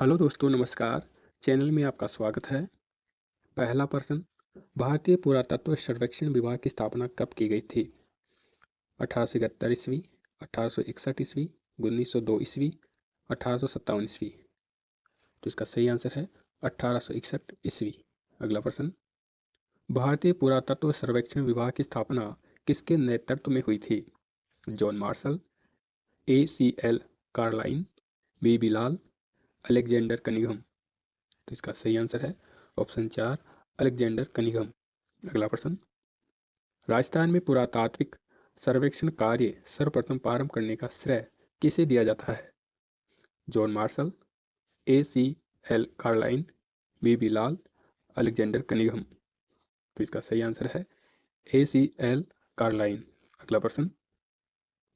Hello दोस्तों, नमस्कार। Channel में आपका स्वागत है। पहला प्रश्न, भारतीय पुरातत्व सर्वेक्षण विभाग की स्थापना कब की गई थी? 1871 ईस्वी, 1861 ईस्वी, 1902 ईस्वी, 1857 ईस्वी। तो इसका सही आंसर है 1861 ईस्वी। अगला प्रश्न, भारतीय पुरातत्व सर्वेक्षण विभाग की स्थापना किसके नेतृत्व में हुई थी? John Marshall, A. C. L. Carlleyle, B Bilal, Alexander Cunningham. तो इसका सही आंसर है ऑप्शन 4, अलेक्जेंडर कनिंघम। अगला प्रश्न, राजस्थान में पुरातात्विक सर्वेक्षण कार्य सर्वप्रथम प्रारंभ करने का श्रेय किसे दिया जाता है? John Marshall, A. C. L. Carlleyle, B Bilal, Alexander Cunningham. तो इसका सही आंसर है A. C. L. कार्लाइन। अगला प्रश्न,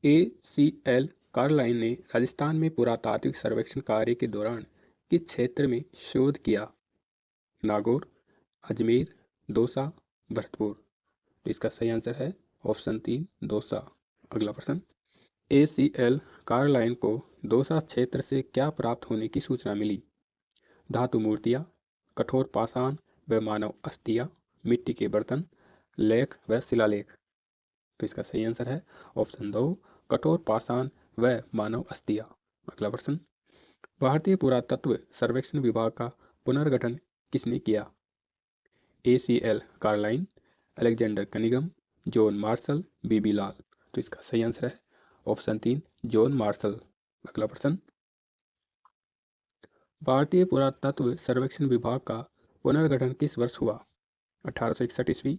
A. C. L. कार्लाइन ने राजस्थान में पुरातात्विक सर्वेक्षण कार्य के दौरान किस क्षेत्र में शोध किया? नागौर, अजमेर, दौसा, भरतपुर। तो इसका सही आंसर है ऑप्शन 3, दौसा। अगला प्रश्न, A. C. L. कार्लाइन को दौसा क्षेत्र से क्या प्राप्त होने की सूचना मिली? धातु मूर्तियाँ, कठोर पाषाण व मानव अस्थियाँ, मिट्टी के बर्तन, लेख व शिलालेख। तो इसका सही आंसर है ऑप्शन 2, कठोर पाषाण व मानव अस्थियाँ। अगला प्रश्न, भारतीय पुरातत्व सर्वेक्षण विभाग का पुनर्गठन किसने किया? A. C. L. Carlleyle, Alexander Cunningham, John Marshall, B B Lal. तो इसका सही आंसर है ऑप्शन 3, जॉन मार्शल। अगला प्रश्न, भारतीय पुरातत्व सर्वेक्षण विभाग का पुनर्गठन किस वर्ष हुआ? 1861 ईस्वी,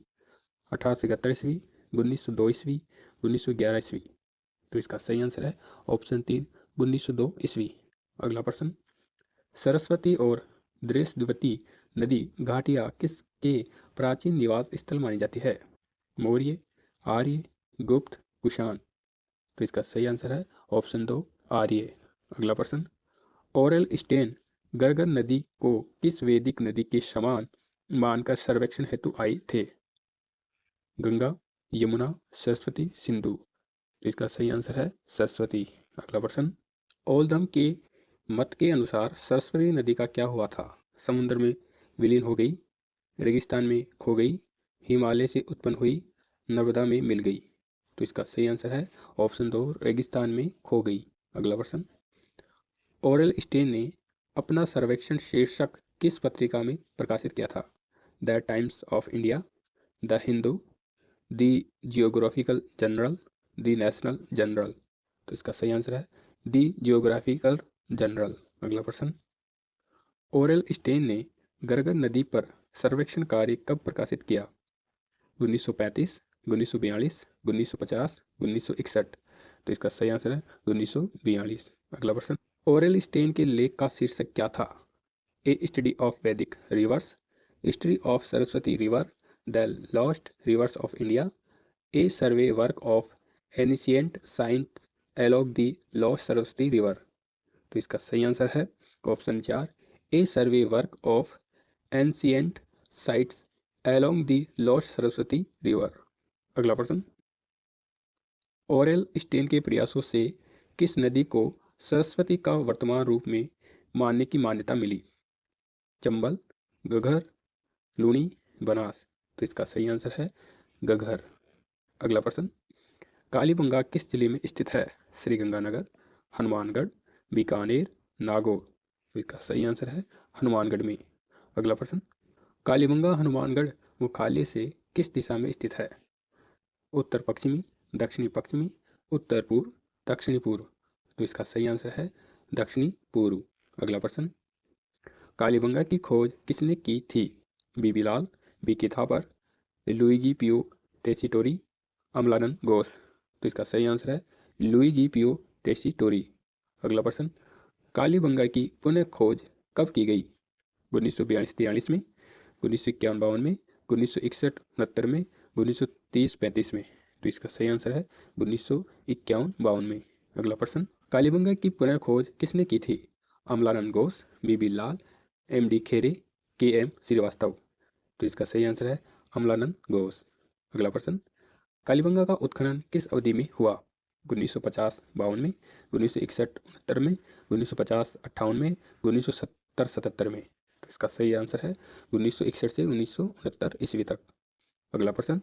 1871 ईस्वी, 1902 ईस्वी, 1911 ईस्वी। तो इसका सही आंसर है ऑप्शन 3, 1902 ईस्वी। अगला प्रश्न, सरस्वती और दृश्यवती नदी घाटियाँ किसके प्राचीन निवास स्थल मानी जाती है? मौर्य, आर्य, गुप्त, कुषाण। तो इसका सही आंसर है ऑप्शन 2, आर्य। अगला प्रश्न, ओरेल स्टेन गरगर नदी को किस वैदिक नदी के समान मानकर सर्वेक्षण हेतु आए थे? गंगा, यमुना, सरस्वती, सिंधु। तो इसका सही आंसर है सरस्वती। अगला प्रश्न, ओल्डहम के मत के अनुसार सरस्वती नदी का क्या हुआ था? समुद्र में विलीन हो गई, रेगिस्तान में खो गई, हिमालय से उत्पन्न हुई, नर्मदा में मिल गई। तो इसका सही आंसर है ऑप्शन 2, रेगिस्तान में खो गई। अगला प्रश्न, ओरेल स्टेन ने अपना सर्वेक्षण शीर्षक किस पत्रिका में प्रकाशित किया था? The times of India, the Hindu, the geographical general, the national general. तो इसका सही आंसर है द जियोग्राफिकल जनरल। अगला प्रश्न, ओरेल स्टेन ने गरगर नदी पर सर्वेक्षण कार्य कब प्रकाशित किया? 1935, 1942, 1950, 1961। तो इसका सही आंसर है 1942। अगला प्रश्न, ओरेल स्टेन के लेख का शीर्षक क्या था? ए स्टडी ऑफ वैदिक reverse, history of Saraswati river, the lost reverse of India, A survey work of ancient science along the lost Saraswati river. तो इसका सही आंसर है option 4, A survey work of ancient sites along the lost Saraswati river. अगला प्रश्न, Aurel stand के प्रयासों से किस नदी को सरस्वती का वर्तमान रूप में मानने की मान्यता मिली? चंबल, घग्गर, लूनी, बनास। तो इसका सही आंसर है घग्गर। अगला प्रश्न, कालीबंगा किस जिले में स्थित है? श्रीगंगानगर, हनुमानगढ़, बीकानेर, नागौर। तो इसका सही आंसर है हनुमानगढ़ में। अगला प्रश्न, कालीबंगा हनुमानगढ़ मुख्यालय से किस दिशा में स्थित है? उत्तर पश्चिमी, दक्षिणी पश्चिमी, उत्तर पूर्व, दक्षिणी पूर्व। तो इसका सही आंसर है दक्षिणी पूर्व। अगला प्रश्न, कालीबंगा की खोज किसने की थी? बीबी लाल, बीके थापर, लुईगी पियो टेसिटोरी, अमलानंद घोष। तो इसका सही आंसर है लुईगी पियो टेसिटोरी। अगला प्रश्न, कालीबंगा की पुनः खोज कब की गई? 1942-43 में, 1951-52 में, 1961-69 में, 1930-35 में। तो इसका सही आंसर है 1951-52 में। अगला प्रश्न, कालीबंगा की पुनः खोज किसने की थी? अमलानंद घोष, बीबी लाल, M.D. खेरे, K.M. श्रीवास्तव। तो इसका सही आंसर है अमलानंद घोष। अगला प्रश्न, कालीबंगा का उत्खनन किस अवधि में हुआ? 1950 52 में, 1961 69 में, 1950 58 में, 1970 77 में। तो इसका सही आंसर है 1961 से 1969 ईस्वी तक। अगला प्रश्न,